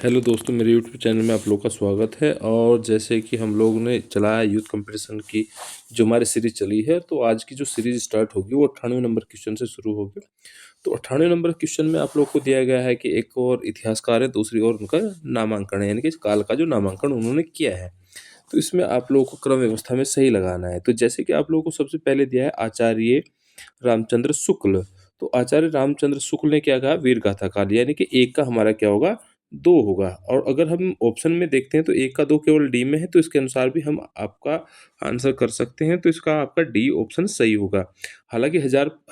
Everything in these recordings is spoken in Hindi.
हेलो दोस्तों, मेरे यूट्यूब चैनल में आप लोग का स्वागत है। और जैसे कि हम लोग ने चलाया यूथ कंपटीशन की जो हमारी सीरीज चली है, तो आज की जो सीरीज स्टार्ट होगी वो 98 नंबर क्वेश्चन से शुरू होगी। तो 98 नंबर क्वेश्चन में आप लोग को दिया गया है कि एक और इतिहासकार है, दूसरी ओर उनका नामांकन है, यानी कि काल का जो नामांकन उन्होंने किया है। तो इसमें आप लोगों को क्रम व्यवस्था में सही लगाना है। तो जैसे कि आप लोगों को सबसे पहले दिया है आचार्य रामचंद्र शुक्ल। तो आचार्य रामचंद्र शुक्ल ने क्या कहा? वीर गाथा काल, यानी कि एक का हमारा क्या होगा? दो होगा। और अगर हम ऑप्शन में देखते हैं तो एक का दो केवल डी में है, तो इसके अनुसार भी हम आपका आंसर कर सकते हैं। तो इसका आपका डी ऑप्शन सही होगा। हालांकि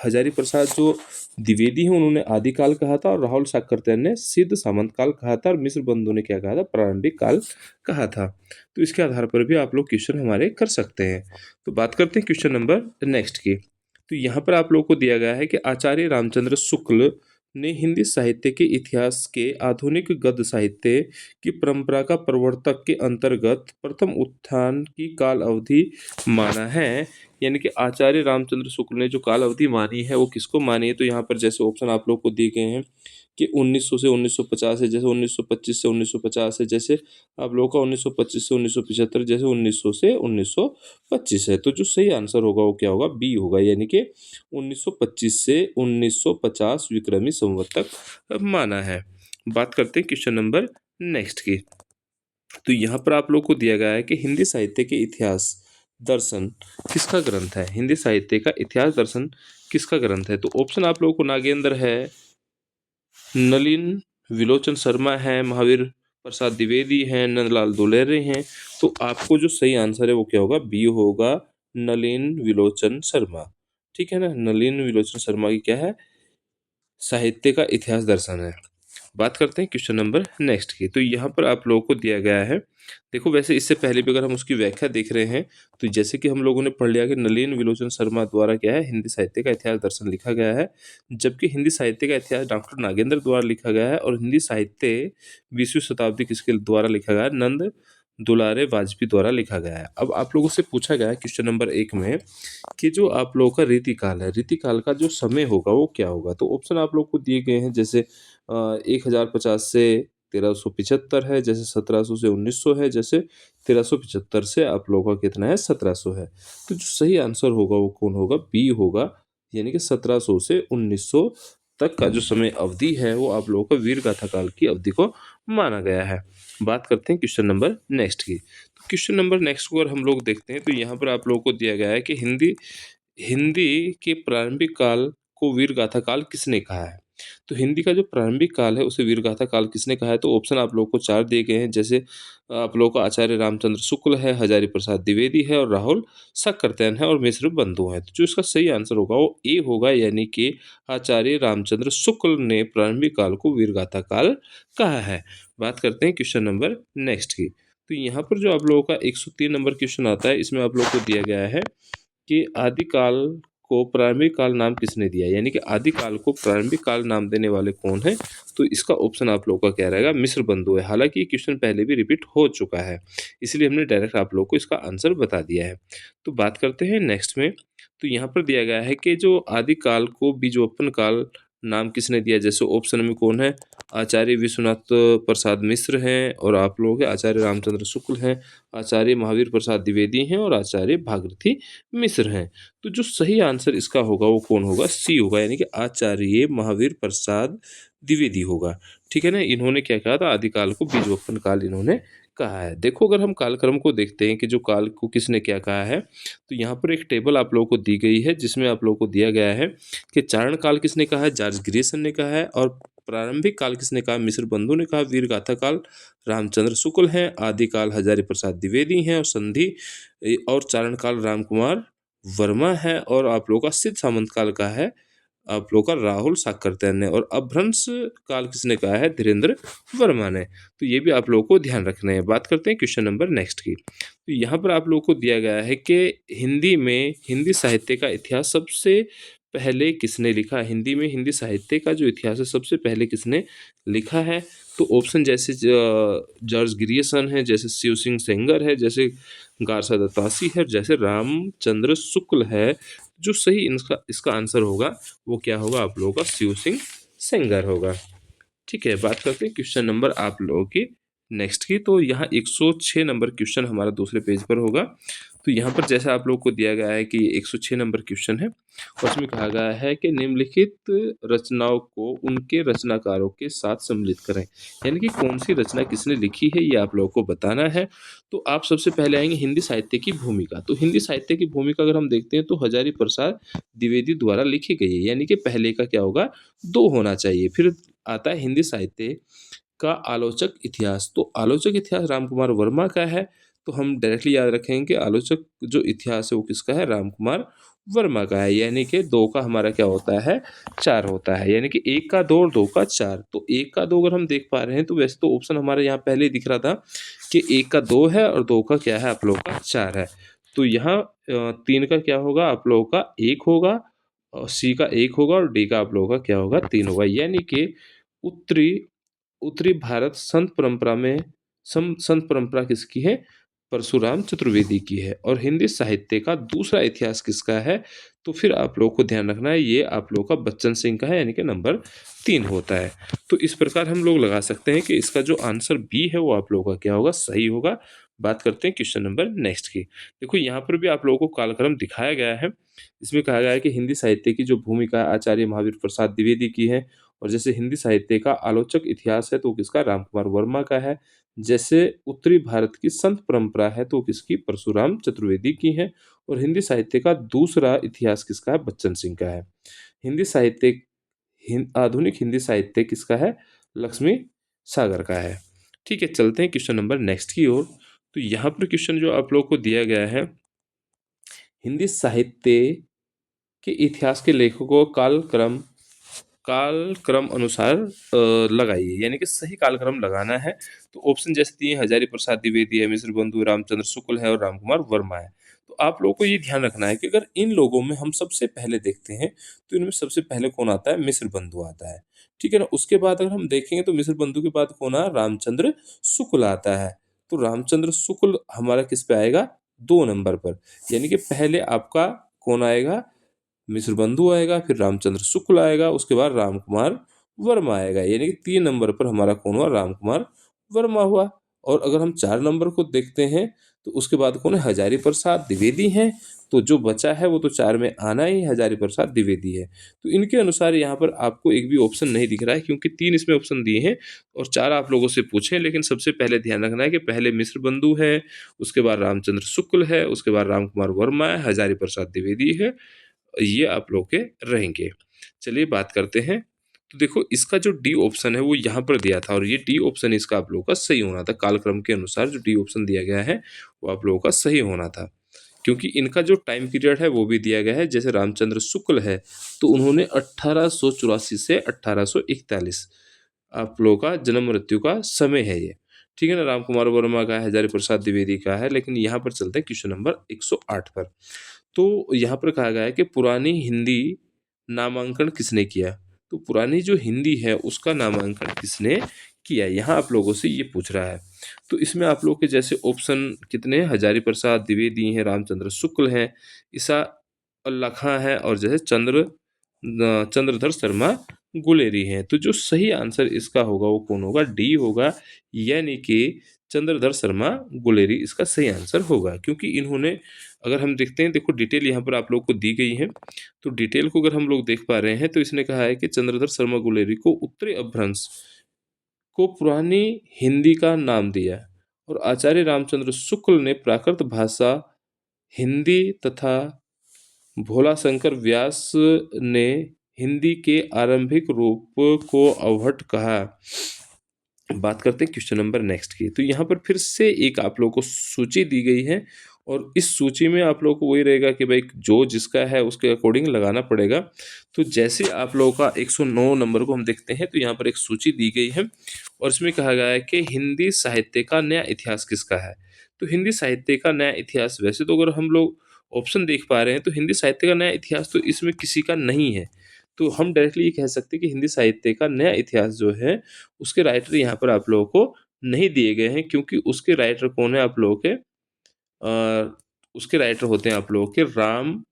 हजारी प्रसाद जो द्विवेदी हैं उन्होंने आदिकाल कहा था, और राहुल साकृत्यायन ने सिद्ध सामंत काल कहा था, और मिश्र बंधु ने क्या कहा था? प्रारंभिक काल कहा था। तो इसके आधार पर भी आप लोग क्वेश्चन हमारे कर सकते हैं। तो बात करते हैं क्वेश्चन नंबर नेक्स्ट की। तो यहाँ पर आप लोगों को दिया गया है कि आचार्य रामचंद्र शुक्ल ने हिंदी साहित्य के इतिहास के आधुनिक गद्य साहित्य की परंपरा का प्रवर्तक के अंतर्गत प्रथम उत्थान की काल अवधि माना है। यानी कि आचार्य रामचंद्र शुक्ल ने जो काल अवधि मानी है वो किसको मानी है? तो यहाँ पर जैसे ऑप्शन आप लोग को दिए गए हैं कि 1900 से 1950 है, जैसे 1925 से 1950 है, जैसे आप लोगों का 1925 से 1975, जैसे 1900 से 1925 है। तो जो सही आंसर होगा वो क्या होगा? बी होगा, यानी कि 1925 से 1950 विक्रमी संवत तक माना है। बात करते हैं क्वेश्चन नंबर नेक्स्ट की। तो यहाँ पर आप लोग को दिया गया है कि हिंदी साहित्य के इतिहास दर्शन किसका ग्रंथ है? हिंदी साहित्य का इतिहास दर्शन किसका ग्रंथ है? तो ऑप्शन आप लोगों को नागेंद्र है, नलिन विलोचन शर्मा है, महावीर प्रसाद द्विवेदी हैं, नंदलाल दुलेरे हैं। तो आपको जो सही आंसर है वो क्या होगा? बी होगा, नलिन विलोचन शर्मा। ठीक है ना, नलिन विलोचन शर्मा की क्या है? साहित्य का इतिहास दर्शन है। बात करते हैं क्वेश्चन नंबर नेक्स्ट की। तो यहाँ पर आप लोगों को दिया गया है, देखो वैसे इससे पहले भी अगर हम उसकी व्याख्या देख रहे हैं तो जैसे कि हम लोगों ने पढ़ लिया कि नलिन विलोचन शर्मा द्वारा क्या है? हिंदी साहित्य का इतिहास दर्शन लिखा गया है। जबकि हिंदी साहित्य का इतिहास डॉक्टर नागेंद्र द्वारा लिखा गया है, और हिंदी साहित्य 20वीं शताब्दी किसके द्वारा लिखा गया है? नंद दुलारे वाजपेयी द्वारा लिखा गया है। अब आप लोगों से पूछा गया है क्वेश्चन नंबर 1 में कि जो आप लोगों का रीतिकाल है, रीतिकाल का जो समय होगा वो क्या होगा? तो ऑप्शन आप लोग को दिए गए हैं, जैसे 1050 से 1375 है, जैसे 1700 से 1900 है, जैसे 1375 से आप लोगों का कितना है? 1700 है। तो जो सही आंसर होगा वो कौन होगा? बी होगा, यानी कि 1700 से 1900 तक का जो समय अवधि है वो आप लोगों का वीर गाथा काल की अवधि को माना गया है। बात करते हैं क्वेश्चन नंबर नेक्स्ट की। तो क्वेश्चन नंबर नेक्स्ट को अगर हम लोग देखते हैं तो यहाँ पर आप लोगों को दिया गया है कि हिंदी हिंदी के प्रारंभिक काल को वीर गाथा काल किसने कहा है? तो हिंदी का जो प्रारंभिक काल है उसे वीर गाथा काल किसने कहा है? तो ऑप्शन आप लोगों को 4 दिए गए हैं, जैसे आप लोगों का आचार्य रामचंद्र शुक्ल है, हजारी प्रसाद द्विवेदी है, और राहुल साकृत्यायन है, और मिश्र बंधु हैं। तो जो इसका सही आंसर होगा वो ए होगा, यानी कि आचार्य रामचंद्र शुक्ल ने प्रारंभिक काल को वीर गाथा काल कहा है। बात करते हैं क्वेश्चन नंबर नेक्स्ट की। तो यहाँ पर जो आप लोगों का 103 नंबर क्वेश्चन आता है, इसमें आप लोगों को दिया गया है कि आदिकाल को प्रारंभिक काल नाम किसने दिया? यानी कि आदिकाल को प्रारंभिक काल नाम देने वाले कौन है? तो इसका ऑप्शन आप लोगों का क्या रहेगा? मिश्र बंधु है। हालांकि ये क्वेश्चन पहले भी रिपीट हो चुका है, इसलिए हमने डायरेक्ट आप लोगों को इसका आंसर बता दिया है। तो बात करते हैं नेक्स्ट में। तो यहाँ पर दिया गया है कि जो आदिकाल को बीजोत्पन्न काल नाम किसने दिया? जैसे ऑप्शन में कौन है? आचार्य विश्वनाथ प्रसाद मिश्र हैं, और आप लोग आचार्य रामचंद्र शुक्ल हैं, आचार्य महावीर प्रसाद द्विवेदी हैं, और आचार्य भागीरथी मिश्र हैं। तो जो सही आंसर इसका होगा वो कौन होगा? सी होगा, यानी कि आचार्य महावीर प्रसाद द्विवेदी होगा। ठीक है ना, इन्होंने क्या कहा था? आदिकाल को बीजोत्पन्न काल इन्होंने कहा है। देखो अगर हम कालक्रम को देखते हैं कि जो काल को किसने क्या कहा है, तो यहाँ पर एक टेबल आप लोगों को दी गई है, जिसमें आप लोगों को दिया गया है कि चारण काल किसने कहा है? जॉर्ज ग्रियर्सन ने कहा है। और प्रारंभिक काल किसने कहा? मिश्र बंधु ने कहा। वीर गाथा काल रामचंद्र शुक्ल हैं। आदिकाल हजारी प्रसाद द्विवेदी हैं, और संधि और चारण काल रामकुमार वर्मा है। और आप लोगों का सिद्ध सामंत काल का है आप लोगों का राहुल साकृत्यायन ने। और अभ्रंश काल किसने कहा है? धीरेन्द्र वर्मा ने। तो ये भी आप लोगों को ध्यान रखना है। बात करते हैं क्वेश्चन नंबर नेक्स्ट की। तो यहाँ पर आप लोगों को दिया गया है कि हिंदी में हिंदी साहित्य का इतिहास सबसे पहले किसने लिखा? हिंदी में हिंदी साहित्य का जो इतिहास है सबसे पहले किसने लिखा है? तो ऑप्शन जैसे जॉर्ज ग्रियर्सन है, जैसे शिव सिंह सेंगर है, जैसे गारसा दत्तासी है, जैसे रामचंद्र शुक्ल है। जो सही इसका आंसर होगा वो क्या होगा? आप लोगों का शिव सिंह सेंगर होगा। ठीक है, बात करते हैं क्वेश्चन नंबर आप लोगों की नेक्स्ट की। तो यहाँ 106 नंबर क्वेश्चन हमारा दूसरे पेज पर होगा। तो यहाँ पर जैसा आप लोग को दिया गया है कि 106 नंबर क्वेश्चन है और उसमें कहा गया है कि निम्नलिखित रचनाओं को उनके रचनाकारों के साथ सम्मिलित करें। यानी कि कौन सी रचना किसने लिखी है ये आप लोगों को बताना है। तो आप सबसे पहले आएंगे हिंदी साहित्य की भूमिका। तो हिंदी साहित्य की भूमिका अगर हम देखते हैं तो हजारी प्रसाद द्विवेदी द्वारा लिखी गई है। यानी कि पहले का क्या होगा, 2 होना चाहिए। फिर आता है हिंदी साहित्य का आलोचक इतिहास। तो आलोचक इतिहास रामकुमार वर्मा का है। तो हम डायरेक्टली याद रखेंगे कि आलोचक जो इतिहास है वो किसका है, रामकुमार वर्मा का है। यानी कि 2 का हमारा क्या होता है, 4 होता है। यानी कि 1 का 2 और 2 का 4। तो 1 का 2 अगर हम देख पा रहे हैं तो वैसे तो ऑप्शन हमारे यहाँ पहले ही दिख रहा था कि 1 का 2 है और 2 का क्या है आप लोगों का 4 है। तो यहाँ 3 का क्या होगा आप लोगों का 1 होगा और सी का 1 होगा और डी का आप लोगों का क्या होगा 3 होगा। यानी कि उत्तरी उत्तरी भारत संत परंपरा किसकी है, परशुराम चतुर्वेदी की है। और हिंदी साहित्य का दूसरा इतिहास किसका है, तो फिर आप लोग को ध्यान रखना है ये आप लोग का बच्चन सिंह का है। यानी कि नंबर 3 होता है। तो इस प्रकार हम लोग लगा सकते हैं कि इसका जो आंसर बी है वो आप लोगों का क्या होगा, सही होगा। बात करते हैं क्वेश्चन नंबर नेक्स्ट की। देखो यहाँ पर भी आप लोगों को कालक्रम दिखाया गया है। इसमें कहा गया है कि हिंदी साहित्य की जो भूमिका आचार्य महावीर प्रसाद द्विवेदी की है। और जैसे हिंदी साहित्य का आलोचक इतिहास है तो किसका, रामकुमार वर्मा का है। जैसे उत्तरी भारत की संत परंपरा है तो किसकी, परशुराम चतुर्वेदी की है। और हिंदी साहित्य का दूसरा इतिहास किसका है, बच्चन सिंह का है। हिंदी साहित्य आधुनिक हिंदी साहित्य किसका है, लक्ष्मी सागर का है। ठीक है, चलते हैं क्वेश्चन नंबर नेक्स्ट की ओर। तो यहाँ पर क्वेश्चन जो आप लोग को दिया गया है, हिंदी साहित्य के इतिहास के लेखकों को कालक्रम अनुसार लगाइए। यानी कि सही कालक्रम लगाना है। तो ऑप्शन जैसे दिए, हजारी प्रसाद द्विवेदी है, मिश्र बंधु रामचंद्र शुक्ल है और रामकुमार वर्मा है। तो आप लोगों को ये ध्यान रखना है कि अगर इन लोगों में हम सबसे पहले देखते हैं तो इनमें सबसे पहले कौन आता है, मिश्र बंधु आता है। ठीक है ना। उसके बाद अगर हम देखेंगे तो मिश्र बंधु के बाद कौन आ, रामचंद्र शुक्ल आता है। तो रामचंद्र शुक्ल हमारा किस पे आएगा, 2 नंबर पर। यानी कि पहले आपका कौन आएगा, मिश्र बंधु आएगा, फिर रामचंद्र शुक्ल आएगा, उसके बाद रामकुमार वर्मा आएगा। यानी कि 3 नंबर पर हमारा कौन हुआ, रामकुमार वर्मा हुआ। और अगर हम 4 नंबर को देखते हैं तो उसके बाद कौन है, हजारी प्रसाद द्विवेदी हैं। तो जो बचा है वो तो 4 में आना ही हजारी प्रसाद द्विवेदी है। तो इनके अनुसार यहाँ पर आपको एक भी ऑप्शन नहीं दिख रहा है क्योंकि 3 इसमें ऑप्शन दिए हैं और 4 आप लोगों से पूछे। लेकिन सबसे पहले ध्यान रखना है कि पहले मिश्र बंधु है, उसके बाद रामचंद्र शुक्ल है, उसके बाद रामकुमार वर्मा है, हजारी प्रसाद द्विवेदी है। ये आप लोग के रहेंगे। चलिए बात करते हैं। तो देखो इसका जो डी ऑप्शन है वो यहाँ पर दिया था और ये डी ऑप्शन इसका आप लोगों का सही होना था। कालक्रम के अनुसार जो डी ऑप्शन दिया गया है वो आप लोगों का सही होना था क्योंकि इनका जो टाइम पीरियड है वो भी दिया गया है। जैसे रामचंद्र शुक्ल है तो उन्होंने 1884 से 1841 आप लोगों का जन्म मृत्यु का समय है ये। ठीक है ना। रामकुमार वर्मा का है, हजारी प्रसाद द्विवेदी का है। लेकिन यहाँ पर चलते हैं क्वेश्चन नंबर 108 पर। तो यहाँ पर कहा गया है कि पुरानी हिंदी नामांकन किसने किया। तो पुरानी जो हिंदी है उसका नामांकन किसने किया, यहाँ आप लोगों से ये पूछ रहा है। तो इसमें आप लोग के जैसे ऑप्शन कितने हैं, हजारी प्रसाद द्विवेदी हैं, रामचंद्र शुक्ल हैं, ईसा अल्लाह खां है और जैसे चंद्रधर शर्मा गुलेरी हैं। तो जो सही आंसर इसका होगा वो कौन होगा, डी होगा। यानी कि चंद्रधर शर्मा गुलेरी इसका सही आंसर होगा क्योंकि इन्होंने, अगर हम देखते हैं, देखो डिटेल यहाँ पर आप लोग को दी गई है। तो डिटेल को अगर हम लोग देख पा रहे हैं तो इसने कहा है कि चंद्रधर शर्मा गुलेरी को उत्तरी अपभ्रंश को पुरानी हिंदी का नाम दिया और आचार्य रामचंद्र शुक्ल ने प्राकृत भाषा हिंदी तथा भोलाशंकर व्यास ने हिंदी के आरंभिक रूप को अवहट कहा। बात करते हैं क्वेश्चन नंबर नेक्स्ट की। तो यहाँ पर फिर से एक आप लोगों को सूची दी गई है और इस सूची में आप लोगों को वही रहेगा कि भाई जो जिसका है उसके अकॉर्डिंग लगाना पड़ेगा। तो जैसे आप लोगों का 109 नंबर को हम देखते हैं तो यहाँ पर एक सूची दी गई है और इसमें कहा गया है कि हिंदी साहित्य का नया इतिहास किसका है। तो हिंदी साहित्य का नया इतिहास, वैसे तो अगर हम लोग ऑप्शन देख पा रहे हैं तो हिंदी साहित्य का नया इतिहास तो इसमें किसी का नहीं है। तो हम डायरेक्टली ये कह सकते हैं कि हिंदी साहित्य का नया इतिहास जो है उसके राइटर यहाँ पर आप लोगों को नहीं दिए गए हैं क्योंकि उसके राइटर कौन है आप लोगों के, उसके राइटर होते हैं आप लोगों के राम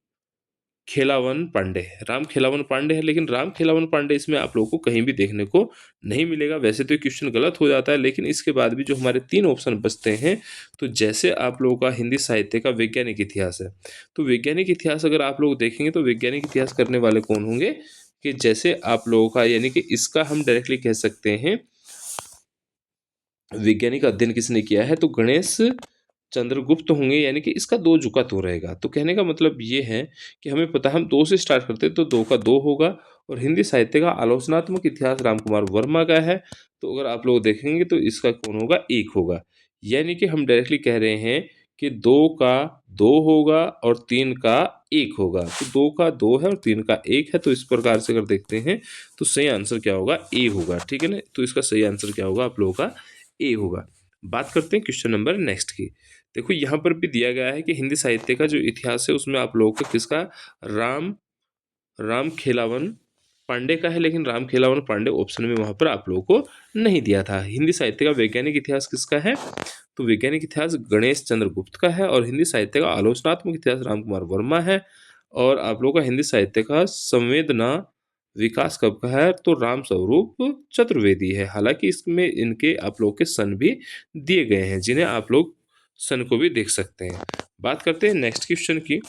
खेलावन पांडे, राम खेलावन पांडे है, लेकिन राम खेलावन पांडे इसमें आप लोगों को कहीं भी देखने को नहीं मिलेगा। वैसे तो ये क्वेश्चन गलत हो जाता है, लेकिन इसके बाद भी जो हमारे 3 ऑप्शन बचते हैं, तो जैसे आप लोगों का हिंदी साहित्य का वैज्ञानिक इतिहास है, तो वैज्ञानिक इतिहास अगर आप लोग देखेंगे तो वैज्ञानिक इतिहास करने वाले कौन होंगे, कि जैसे आप लोगों का यानी कि इसका हम डायरेक्टली कह सकते हैं वैज्ञानिक अध्ययन किसने किया है, तो गणेश चंद्रगुप्त होंगे, यानी कि इसका 2 जुका 2 रहेगा। तो कहने का मतलब ये है कि हमें पता है हम 2 से स्टार्ट करते हैं तो 2 का 2 होगा, और हिंदी साहित्य का आलोचनात्मक इतिहास रामकुमार वर्मा का है, तो अगर आप लोग देखेंगे तो इसका कौन होगा, 1 होगा। यानी कि हम डायरेक्टली कह रहे हैं कि 2 का 2 होगा और 3 का 1 होगा। तो 2 का 2 है और 3 का 1 है, तो इस प्रकार से अगर देखते हैं तो सही आंसर क्या होगा, ए होगा। ठीक है ना, तो इसका सही आंसर क्या होगा आप लोगों का, ए होगा। बात करते हैं क्वेश्चन नंबर नेक्स्ट की। देखो यहाँ पर भी दिया गया है कि हिंदी साहित्य का जो इतिहास है उसमें आप लोगों का किसका, राम राम खेलावन पांडे का है, लेकिन राम खेलावन पांडे ऑप्शन में वहां पर आप लोगों को नहीं दिया था। हिंदी साहित्य का वैज्ञानिक इतिहास किसका है, तो वैज्ञानिक इतिहास गणेश चंद्र गुप्त का है, और हिंदी साहित्य का आलोचनात्मक इतिहास रामकुमार वर्मा है। और आप लोगों का हिंदी साहित्य का संवेदना विकास कब का है, तो राम स्वरूप चतुर्वेदी है। हालांकि इसमें इनके आप लोग के सन भी दिए गए हैं, जिन्हें आप लोग सन को भी देख सकते हैं। बात करते हैं नेक्स्ट क्वेश्चन की।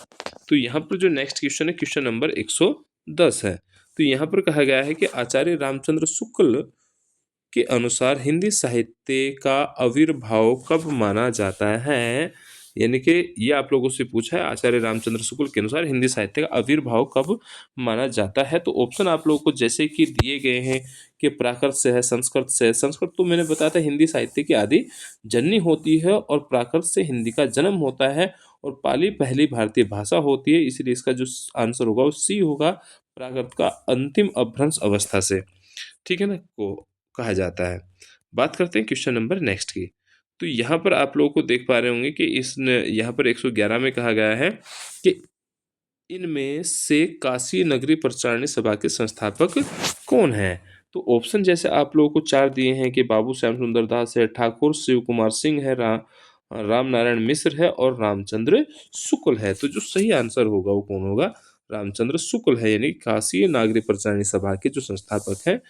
तो यहाँ पर जो नेक्स्ट क्वेश्चन है क्वेश्चन नंबर 110 है। तो यहाँ पर कहा गया है कि आचार्य रामचंद्र शुक्ल के अनुसार हिंदी साहित्य का आविर्भाव कब माना जाता है, यानी कि ये आप लोगों से पूछा है आचार्य रामचंद्र शुक्ल के अनुसार हिंदी साहित्य का आविर्भाव कब माना जाता है। तो ऑप्शन आप लोगों को जैसे कि दिए गए हैं कि प्राकृत से है, संस्कृत से है। संस्कृत तो मैंने बताया था हिंदी साहित्य की आदि जननी होती है, और प्राकृत से हिंदी का जन्म होता है, और पाली पहली भारतीय भाषा होती है, इसलिए इसका जो आंसर होगा वो सी होगा, प्राकृत का अंतिम अपभ्रंश अवस्था से, ठीक है ना, को कहा जाता है। बात करते हैं क्वेश्चन नंबर नेक्स्ट की। तो यहाँ पर आप लोगों को देख पा रहे होंगे कि इस यहाँ पर 111 में कहा गया है कि इनमें से काशी नगरी प्रचारणी सभा के संस्थापक कौन है। तो ऑप्शन जैसे आप लोगों को 4 दिए हैं कि बाबू श्याम सुंदर दास है, ठाकुर शिव कुमार सिंह है, राम नारायण मिश्र है, और रामचंद्र शुक्ल है। तो जो सही आंसर होगा वो कौन होगा, रामचंद्र शुक्ल है, यानी काशी नागरी प्रचारणी सभा के जो संस्थापक हैं।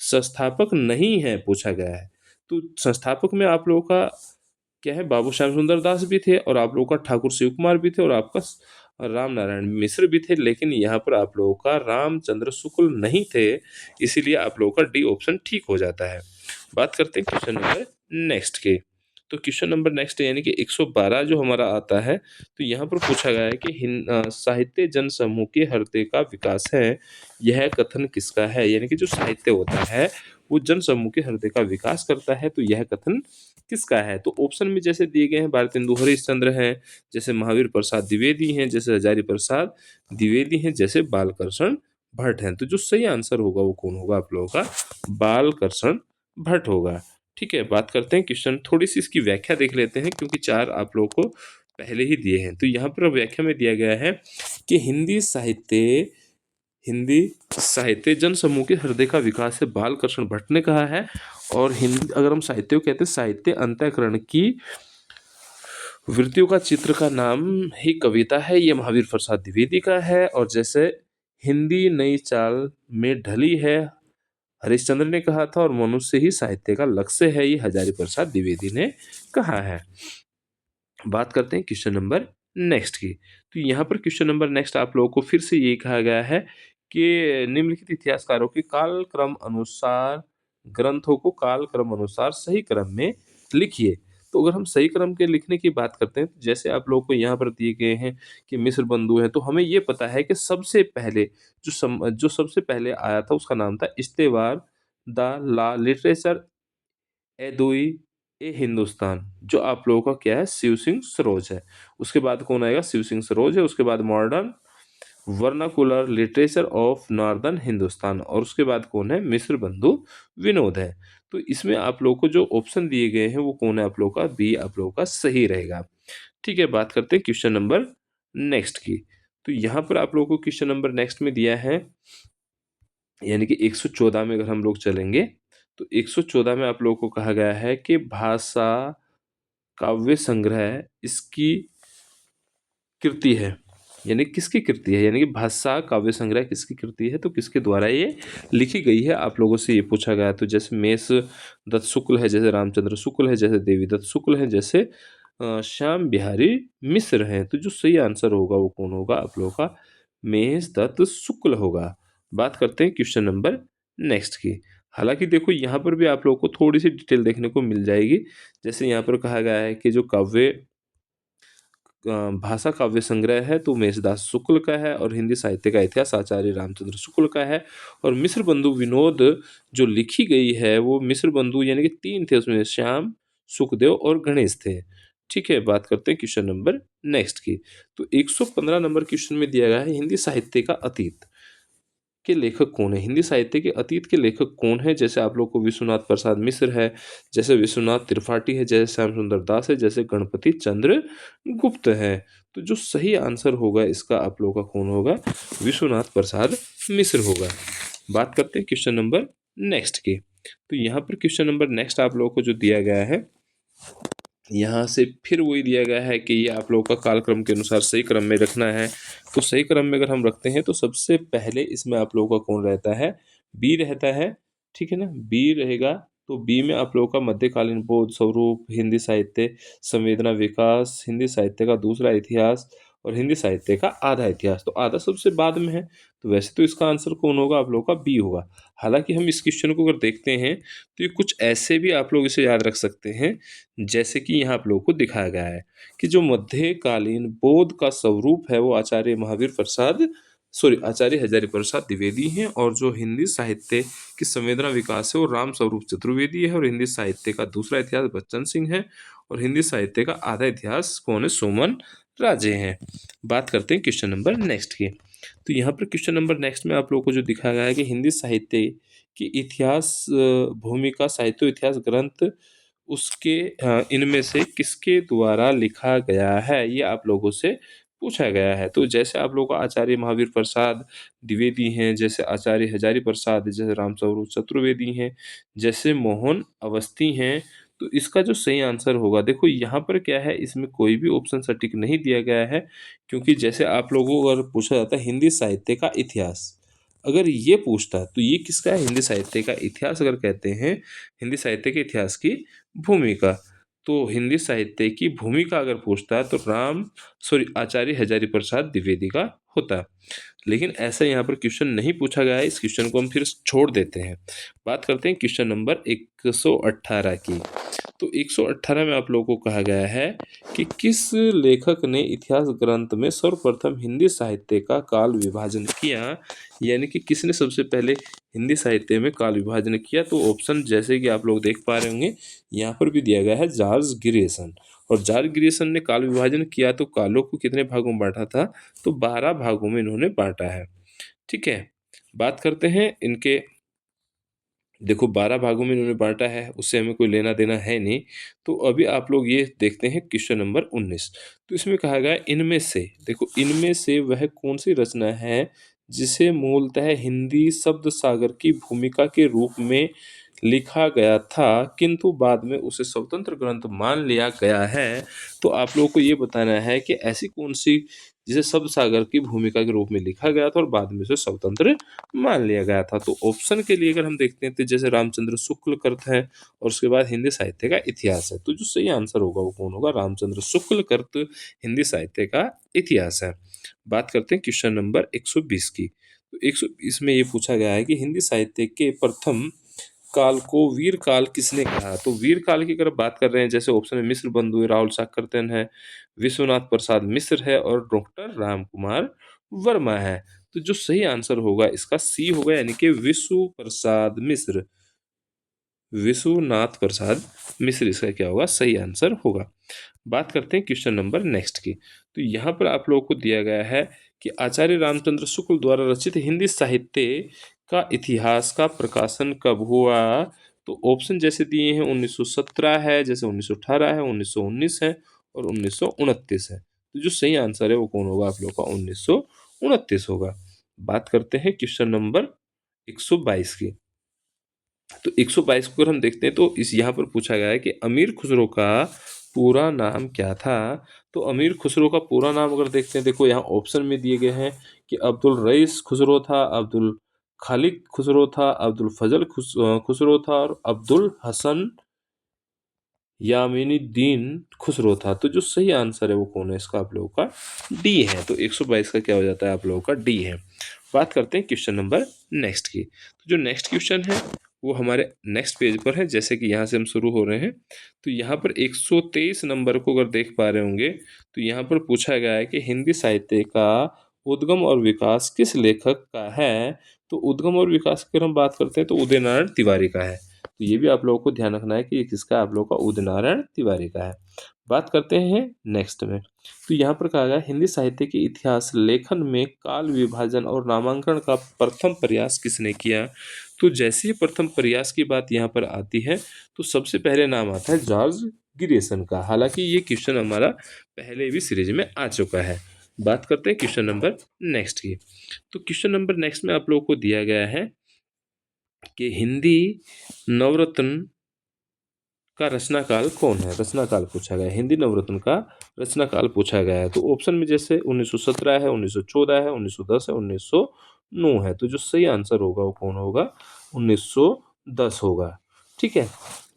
संस्थापक नहीं है पूछा गया है, तो संस्थापक में आप लोगों का क्या है, बाबू श्याम सुंदर दास भी थे, और आप लोगों का ठाकुर शिव कुमार भी थे, और आपका राम नारायण मिश्र भी थे, लेकिन यहाँ पर आप लोगों का रामचंद्र शुक्ल नहीं थे, इसीलिए आप लोगों का डी ऑप्शन ठीक हो जाता है। बात करते हैं क्वेश्चन नंबर नेक्स्ट के। तो क्वेश्चन नंबर नेक्स्ट यानी कि 112 जो हमारा आता है, तो यहाँ पर पूछा गया है कि साहित्य जन समूह के हृदय का विकास है, यह कथन किसका है, यानी कि जो साहित्य होता है वो जन समूह के हृदय का विकास करता है, तो यह कथन किसका है। तो ऑप्शन में जैसे दिए गए हैं भारतेंदु हरिश्चंद्र हैं, जैसे महावीर प्रसाद द्विवेदी हैं, जैसे हजारी प्रसाद द्विवेदी हैं, जैसे बालकृष्ण भट्ट हैं। तो जो सही आंसर होगा वो कौन होगा, आप लोगों का बालकृष्ण भट्ट होगा। ठीक है, बात करते हैं क्वेश्चन, थोड़ी सी इसकी व्याख्या देख लेते हैं, क्योंकि 4 आप लोगों को पहले ही दिए हैं। तो यहाँ पर व्याख्या में दिया गया है कि हिंदी साहित्य जन समूह के हृदय का विकास है, बालकृष्ण भट्ट ने कहा है। और हिंदी अगर हम साहित्य को कहते हैं, साहित्य अंतःकरण की वृत्तियों का चित्र का नाम ही कविता है, ये महावीर प्रसाद द्विवेदी का है। और जैसे हिंदी नई चाल में ढली है, हरिश्चंद्र ने कहा था, और मनुष्य ही साहित्य का लक्ष्य है, ये हजारी प्रसाद द्विवेदी ने कहा है। बात करते हैं क्वेश्चन नंबर नेक्स्ट की। तो यहाँ पर क्वेश्चन नंबर नेक्स्ट आप लोगों को फिर से ये कहा गया है कि निम्नलिखित इतिहासकारों के कालक्रम अनुसार ग्रंथों को कालक्रम अनुसार सही क्रम में लिखिए। तो अगर हम सही क्रम के लिखने की बात करते हैं, तो जैसे आप लोगों को यहाँ पर दिए गए हैं कि मिस्र बंधु हैं, तो हमें ये पता है कि सबसे पहले जो सबसे पहले आया था उसका नाम था इस्तेवार द ला लिटरेचर एदोई ए हिंदुस्तान, जो आप लोगों का क्या है, शिव सिंह सरोज है। उसके बाद कौन आएगा, शिव सिंह सरोज है। उसके बाद modern vernacular literature of northern Hindustan, और उसके बाद कौन है, मिस्र बंधु विनोद है। तो इसमें आप लोगों को जो ऑप्शन दिए गए हैं वो कौन है, आप लोगों का बी आप लोगों का सही रहेगा। ठीक है, बात करते हैं क्वेश्चन नंबर नेक्स्ट की। तो यहाँ पर आप लोगों को क्वेश्चन नंबर नेक्स्ट में दिया है, यानी कि 114 में अगर हम लोग चलेंगे, तो 114 में आप लोगों को कहा गया है कि भाषा काव्य संग्रह इसकी कृति है। यानी किसकी कृति है, यानी कि भाषा काव्य संग्रह किसकी कृति है, तो किसके द्वारा ये लिखी गई है, आप लोगों से ये पूछा गया। तो जैसे मेष दत्त शुक्ल है, जैसे रामचंद्र शुक्ल है, जैसे देवी दत्त शुक्ल है, जैसे श्याम बिहारी मिश्र हैं। तो जो सही आंसर होगा वो कौन होगा, आप लोगों का मेष दत्त शुक्ल होगा। बात करते हैं क्वेश्चन नंबर नेक्स्ट की। हालांकि देखो यहाँ पर भी आप लोगों को थोड़ी सी डिटेल देखने को मिल जाएगी। जैसे यहाँ पर कहा गया है कि जो काव्य भाषा काव्य संग्रह है तो मेषदास शुक्ल का है, और हिंदी साहित्य का इतिहास आचार्य रामचंद्र शुक्ल का है, और मिश्र बंधु विनोद जो लिखी गई है वो मिश्र बंधु यानी कि तीन थे उसमें, श्याम, सुखदेव और गणेश थे। ठीक है, बात करते हैं क्वेश्चन नंबर नेक्स्ट की। तो 115 नंबर क्वेश्चन में दिया गया है हिंदी साहित्य का अतीत के लेखक कौन है, हिंदी साहित्य के अतीत के लेखक कौन है। जैसे आप लोग को विश्वनाथ प्रसाद मिश्र है, जैसे विश्वनाथ त्रिपाठी है, जैसे श्याम सुंदर दास है, जैसे गणपति चंद्र गुप्त है। तो जो सही आंसर होगा इसका आप लोगों का कौन होगा, विश्वनाथ प्रसाद मिश्र होगा। बात करते हैं क्वेश्चन नंबर नेक्स्ट की। तो यहाँ पर क्वेश्चन नंबर नेक्स्ट आप लोगों को जो दिया गया है, यहाँ से फिर वही दिया गया है कि ये आप लोगों का कालक्रम के अनुसार सही क्रम में रखना है। तो सही क्रम में अगर हम रखते हैं तो सबसे पहले इसमें आप लोगों का कौन रहता है, बी रहता है। ठीक है ना, बी रहेगा। तो बी में आप लोगों का मध्यकालीन बोध स्वरूप, हिंदी साहित्य, संवेदना विकास, हिंदी साहित्य का दूसरा इतिहास, और हिंदी साहित्य का आधा इतिहास। तो आधा सबसे बाद में है, तो वैसे तो इसका आंसर कौन होगा, आप लोगों का बी होगा। हालांकि हम इस क्वेश्चन को अगर देखते हैं तो ये कुछ ऐसे भी आप लोग इसे याद रख सकते हैं, जैसे कि यहाँ आप लोगों को दिखाया गया है कि जो मध्यकालीन बौद्ध का स्वरूप है वो आचार्य महावीर प्रसाद आचार्य हजारी प्रसाद द्विवेदी हैं, और जो हिंदी साहित्य की संवेदना विकास है वो राम स्वरूप चतुर्वेदी है, और हिंदी साहित्य का दूसरा इतिहास बच्चन सिंह है, और हिंदी साहित्य का आधा इतिहास कौन है, सोमन राजे हैं। बात करते हैं क्वेश्चन नंबर नेक्स्ट की। तो यहाँ पर क्वेश्चन नंबर नेक्स्ट में आप लोगों को जो दिखाया गया है कि हिंदी साहित्य की इतिहास भूमिका साहित्य इतिहास ग्रंथ उसके इनमें से किसके द्वारा लिखा गया है, ये आप लोगों से पूछा गया है। तो जैसे आप लोगों को आचार्य महावीर प्रसाद द्विवेदी हैं, जैसे आचार्य हजारी प्रसाद, जैसे रामस्वरूप चतुर्वेदी हैं, जैसे मोहन अवस्थी हैं। तो इसका जो सही आंसर होगा, देखो यहाँ पर क्या है, इसमें कोई भी ऑप्शन सटीक नहीं दिया गया है, क्योंकि जैसे आप लोगों को अगर पूछा जाता है हिंदी साहित्य का इतिहास, अगर ये पूछता तो ये किसका है, हिंदी साहित्य का इतिहास अगर कहते हैं, हिंदी साहित्य के इतिहास की भूमिका, तो हिंदी साहित्य की भूमिका अगर पूछता है तो आचार्य हजारी प्रसाद द्विवेदी का होता। लेकिन ऐसा यहाँ पर क्वेश्चन नहीं पूछा गया है, इस क्वेश्चन को हम फिर छोड़ देते हैं। बात करते हैं क्वेश्चन नंबर 118 की। तो 118 में आप लोगों को कहा गया है कि किस लेखक ने इतिहास ग्रंथ में सर्वप्रथम हिंदी साहित्य का काल विभाजन किया, यानी कि किसने सबसे पहले हिंदी साहित्य में काल विभाजन किया। तो ऑप्शन जैसे कि आप लोग देख पा रहे होंगे यहाँ पर भी दिया गया है, जॉर्ज ग्रियर्सन। और जॉर्ज ग्रियर्सन ने काल विभाजन किया तो कालों को कितने भागों में बांटा था, तो 12 भागों में इन्होंने बांटा है। ठीक है, बात करते हैं इनके, देखो 12 भागों में इन्होंने बांटा है, उससे हमें कोई लेना देना है नहीं। तो अभी आप लोग ये देखते हैं क्वेश्चन नंबर 19। तो इसमें कहा गया है इनमें से, देखो इनमें से वह कौन सी रचना है जिसे मूलतः हिंदी शब्द सागर की भूमिका के रूप में लिखा गया था किंतु बाद में उसे स्वतंत्र ग्रंथ मान लिया गया है। तो आप लोगों को ये बताना है कि ऐसी कौन सी जिसे शब्द सागर की भूमिका के रूप में लिखा गया था और बाद में उसे स्वतंत्र मान लिया गया था। तो ऑप्शन के लिए अगर हम देखते हैं तो जैसे रामचंद्र शुक्ल कृत है, और उसके बाद हिंदी साहित्य का इतिहास है। तो जो सही आंसर होगा वो कौन होगा, रामचंद्र शुक्ल कृत हिंदी साहित्य का इतिहास है। बात करते हैं क्वेश्चन नंबर 120 की। तो 120 में ये पूछा गया है कि हिंदी साहित्य के प्रथम काल को वीर काल किसने कहा। तो वीर काल की अगर बात कर रहे हैं, जैसे ऑप्शन में मिश्र बंधु, राहुल साकरतन है, विश्वनाथ प्रसाद मिश्र है, और डॉक्टर राम कुमार वर्मा है। तो जो सही आंसर होगा इसका सी होगा, यानी कि विश्व प्रसाद मिश्र, विश्वनाथ प्रसाद मिश्र इसका क्या होगा, सही आंसर होगा। बात करते हैं क्वेश्चन नंबर नेक्स्ट की। तो यहाँ पर आप लोगों को दिया गया है कि आचार्य रामचंद्र शुक्ल द्वारा रचित हिंदी साहित्य का इतिहास का प्रकाशन कब हुआ। तो ऑप्शन जैसे दिए हैं 1917 है, जैसे 1918 है, 1919 है, और 1929 है। तो जो सही आंसर है वो कौन होगा, आप लोग का 1929 होगा। बात करते हैं क्वेश्चन नंबर 122 की। तो 122 को अगर हम देखते हैं तो इस यहाँ पर पूछा गया है कि अमीर खुसरो का पूरा नाम क्या था? तो अमीर खुसरो का पूरा नाम अगर देखते हैं, देखो यहाँ ऑप्शन में दिए गए हैं कि अब्दुल रईस खुसरो था, अब्दुल खालिक खुसरो था, अब्दुल फजल खुसरो था और अब्दुल हसन यामीनुद्दीन खुसरो था। तो जो सही आंसर है वो कौन है इसका? आप लोगों का डी है। तो 122 का क्या हो जाता है? आप लोगों का डी है। बात करते हैं क्वेश्चन नंबर नेक्स्ट की। तो जो नेक्स्ट क्वेश्चन है वो हमारे नेक्स्ट पेज पर है। जैसे कि यहाँ से हम शुरू हो रहे हैं, तो यहाँ पर 123 नंबर को अगर देख पा रहे होंगे, तो यहाँ पर पूछा गया है कि हिंदी साहित्य का उद्गम और विकास किस लेखक का है? तो उद्गम और विकास की अगर हम बात करते हैं तो उदय नारायण तिवारी का है। तो ये भी आप लोगों को ध्यान रखना है कि ये किसका? आप लोगों का उदय नारायण तिवारी का है। बात करते हैं नेक्स्ट में। तो यहाँ पर कहा गया हिंदी साहित्य के इतिहास लेखन में काल विभाजन और नामांकन का प्रथम प्रयास किसने किया? तो जैसे ही प्रथम प्रयास की बात यहाँ पर आती है, तो सबसे पहले नाम आता है जॉर्ज गिरेसन का। हालांकि ये क्वेश्चन हमारा पहले भी सीरीज में आ चुका है। बात करते हैं क्वेश्चन नंबर नेक्स्ट की। तो क्वेश्चन नंबर नेक्स्ट में आप लोगों को दिया गया है कि हिंदी नवरत्न का रचनाकाल कौन है? रचनाकाल पूछा गया है, हिंदी नवरत्न का रचनाकाल पूछा गया है। तो ऑप्शन में जैसे 1917 है, 1914 है, 1910 है, 1909 है। तो जो सही आंसर होगा वो कौन होगा? 1910 होगा। ठीक है।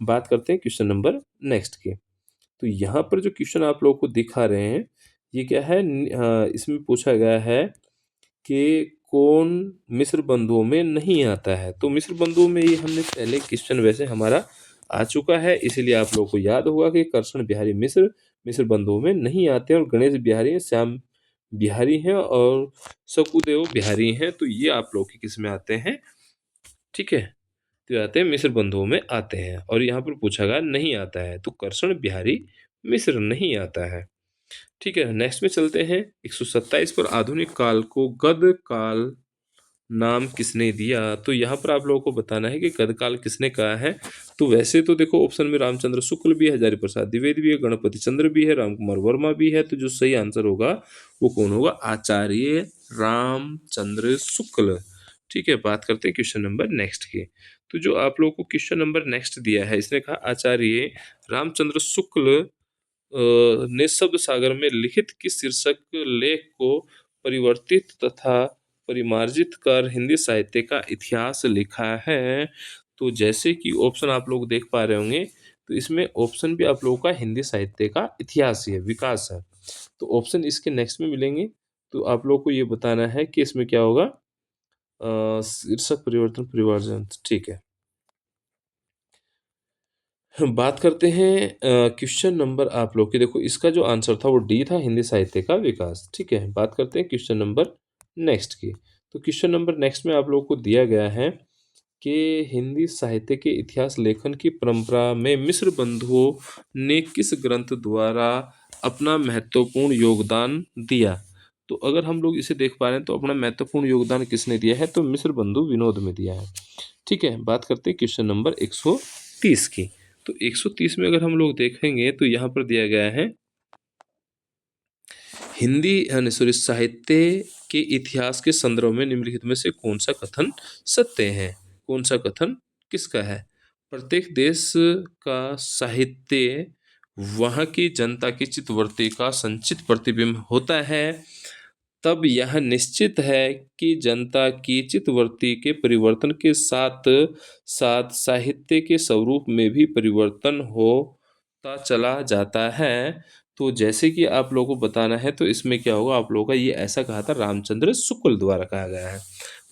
बात करते हैं क्वेश्चन नंबर नेक्स्ट की। तो यहाँ पर जो क्वेश्चन आप लोगों को दिखा रहे हैं, ये क्या है? इसमें पूछा गया है कि कौन मिस्र बंधुओं में नहीं आता है? तो मिस्र बंधुओं में ये हमने पहले क्वेश्चन वैसे हमारा आ चुका है, इसीलिए आप लोगों को याद होगा कि कृष्ण बिहारी मिस्र मिस्र बंधुओं में नहीं आते हैं, और गणेश बिहारी श्याम बिहारी हैं और सकुदेव बिहारी हैं। तो ये आप लोग के किस में आते हैं? ठीक है, तो ये आते हैं मिस्र बंधुओं में आते हैं। और यहाँ पर पूछा गया नहीं आता है, तो कृष्ण बिहारी मिस्र नहीं आता है। ठीक है, नेक्स्ट में चलते हैं 127 पर। आधुनिक काल को गद काल नाम किसने दिया? तो यहाँ पर आप लोगों को बताना है कि गदकाल किसने कहा है। तो वैसे तो देखो ऑप्शन में रामचंद्र शुक्ल भी है, हजारी प्रसाद द्विवेदी भी है, गणपति चंद्र भी है, रामकुमार वर्मा भी है। तो जो सही आंसर होगा वो कौन होगा? आचार्य रामचंद्र शुक्ल। ठीक है। बात करते हैं क्वेश्चन नंबर नेक्स्ट की। तो जो आप लोगों को क्वेश्चन नंबर नेक्स्ट दिया है, इसने कहा आचार्य रामचंद्र शुक्ल ने शब्द सागर में लिखित किस शीर्षक लेख को परिवर्तित तथा परिमार्जित कर हिंदी साहित्य का इतिहास लिखा है? तो जैसे कि ऑप्शन आप लोग देख पा रहे होंगे, तो इसमें ऑप्शन भी आप लोगों का हिंदी साहित्य का इतिहास ही है, विकास है। तो ऑप्शन इसके नेक्स्ट में मिलेंगे। तो आप लोग को ये बताना है कि इसमें क्या होगा? शीर्षक परिवर्तन परिमार्जन। ठीक है। बात करते हैं क्वेश्चन नंबर आप लोग के। देखो इसका जो आंसर था वो डी था, हिंदी साहित्य का विकास। ठीक है। बात करते हैं क्वेश्चन नंबर नेक्स्ट की। तो क्वेश्चन नंबर नेक्स्ट में आप लोगों को दिया गया है कि हिंदी साहित्य के इतिहास लेखन की परंपरा में मिस्र बंधुओं ने किस ग्रंथ द्वारा अपना महत्वपूर्ण योगदान दिया? तो अगर हम लोग इसे देख पा रहे हैं, तो अपना महत्वपूर्ण योगदान किसने दिया है? तो मिस्र बंधु विनोद में दिया है। ठीक है। बात करते हैं क्वेश्चन नंबर 130 की। तो 130 में अगर हम लोग देखेंगे, तो यहाँ पर दिया गया है हिंदी सॉरी साहित्य के इतिहास के संदर्भ में निम्नलिखित में से कौन सा कथन सत्य है? कौन सा कथन किसका है? प्रत्येक देश का साहित्य वहाँ की जनता की चित्तवृत्ति का संचित प्रतिबिंब होता है। तब यह निश्चित है कि जनता की चित्तवृत्ति के परिवर्तन के साथ साथ साहित्य के स्वरूप में भी परिवर्तन होता चला जाता है। तो जैसे कि आप लोगों को बताना है, तो इसमें क्या होगा? आप लोगों का ये ऐसा कहा था रामचंद्र शुक्ल द्वारा कहा गया है।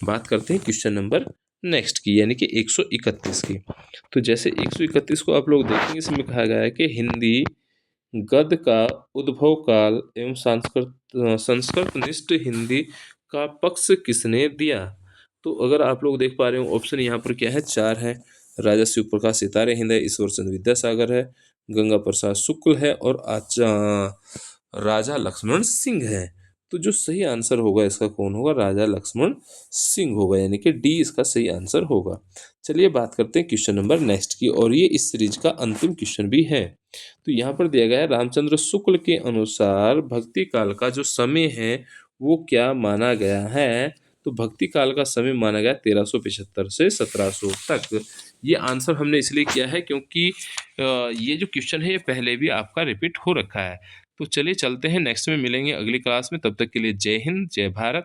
बात करते हैं क्वेश्चन नंबर नेक्स्ट की, यानी कि 131 की। तो जैसे 131 को आप लोग देखेंगे, इसमें कहा गया है कि हिंदी गद्य का उद्भव काल एवं संस्कृतनिष्ठ हिंदी का पक्ष किसने दिया? तो अगर आप लोग देख पा रहे हो, ऑप्शन यहाँ पर क्या है? 4 है। राजा शिव प्रकाश सितारे हिंद है, ईश्वर चंद्र विद्यासागर है, गंगा प्रसाद शुक्ल है और राजा लक्ष्मण सिंह है। तो जो सही आंसर होगा इसका कौन होगा? राजा लक्ष्मण सिंह होगा, यानी कि डी इसका सही आंसर होगा। चलिए बात करते हैं क्वेश्चन नंबर नेक्स्ट की, और ये इस सीरीज का अंतिम क्वेश्चन भी है। तो यहाँ पर दिया गया है रामचंद्र शुक्ल के अनुसार भक्ति काल का जो समय है वो क्या माना गया है? तो भक्ति काल का समय माना गया 1375 से 1700 तक। ये आंसर हमने इसलिए किया है क्योंकि ये जो क्वेश्चन है ये पहले भी आपका रिपीट हो रखा है। तो चलिए चलते हैं, नेक्स्ट में मिलेंगे अगली क्लास में, तब तक के लिए जय हिंद, जय भारत।